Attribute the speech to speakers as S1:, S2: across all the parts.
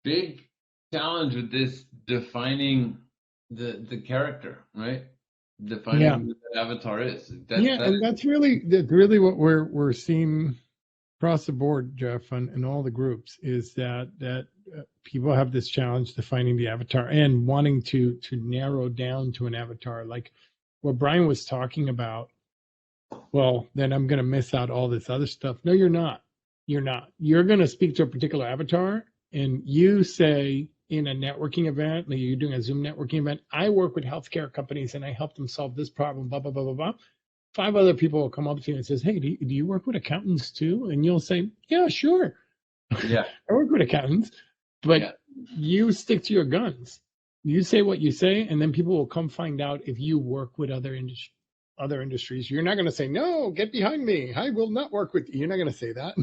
S1: big challenge with this defining the character, right?
S2: Yeah.
S1: Defining who that avatar is.
S2: Yeah,
S1: That
S2: and that's really what we're seeing across the board, Jeff, and all the groups is that people have this challenge defining the avatar and wanting to narrow down to an avatar, like what Brian was talking about. Well, then I'm going to miss out all this other stuff. No, you're not. You're not. You're going to speak to a particular avatar, and you say in a networking event, like you're doing a Zoom networking event, I work with healthcare companies and I help them solve this problem. Blah blah blah blah blah. Five other people will come up to you and says, "Hey, do you work with accountants too?" And you'll say, "Yeah, sure,
S1: yeah,
S2: I work with accountants," but
S1: yeah.
S2: you stick to your guns. You say what you say, and then people will come find out if you work with other industries. You're not going to say, "No, get behind me. I will not work with you." You're not going to say that.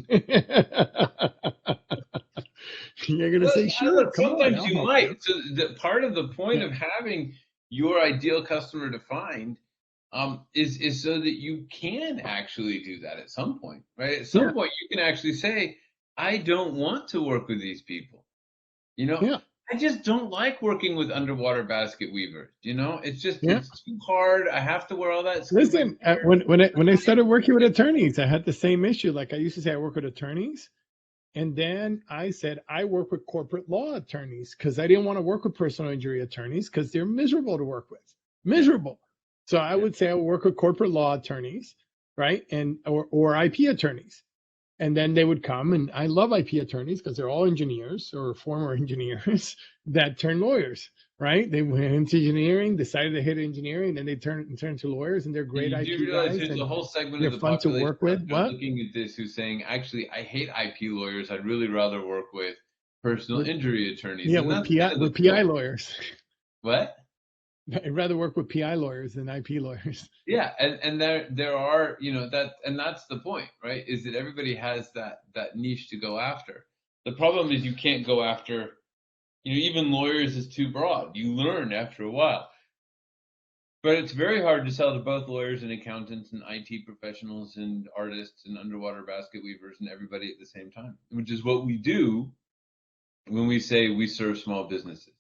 S2: You're going to
S1: Well,
S2: say, "Sure,
S1: look,
S2: come on,
S1: sometimes
S2: I'll
S1: you
S2: help you."
S1: might. So the part of the point
S2: Yeah,
S1: of having your ideal customer defined is so that you can actually do that at some point, right? At
S2: yeah,
S1: some point, you can actually say, I don't want to work with these people. You know,
S2: yeah,
S1: I just don't like working with underwater basket weavers. You know,
S2: yeah.
S1: it's too hard. I have to wear all that scuba
S2: Listen,
S1: gear.
S2: when I started working with attorneys, I had the same issue. Like I used to say, I work with attorneys. And then I said, I work with corporate law attorneys because I didn't want to work with personal injury attorneys because they're miserable to work with.
S1: Yeah,
S2: Miserable. So I
S1: yeah.
S2: would say I work with corporate law attorneys, right? And or IP attorneys. And then they would come, and I love IP attorneys because they're all engineers or former engineers that turn lawyers, right? They went into engineering, decided to hit engineering, and then they turn to lawyers, and they're
S1: And
S2: great
S1: you do
S2: IP
S1: realize
S2: guys,
S1: there's a
S2: and
S1: whole segment of
S2: they're
S1: the
S2: fun to
S1: population
S2: work with.
S1: out there
S2: What?
S1: looking at this who's saying, actually, I hate IP lawyers. I'd really rather work with personal
S2: With
S1: injury attorneys.
S2: yeah,
S1: And that's kind of the
S2: with PI
S1: point.
S2: lawyers.
S1: What?
S2: I'd rather work with PI lawyers than IP lawyers.
S1: Yeah, and there are, you know, that and that's the point, right? Is that everybody has that niche to go after. The problem is you can't go after, you know, even lawyers is too broad. You learn after a while. But it's very hard to sell to both lawyers and accountants and IT professionals and artists and underwater basket weavers and everybody at the same time, which is what we do when we say we serve small businesses.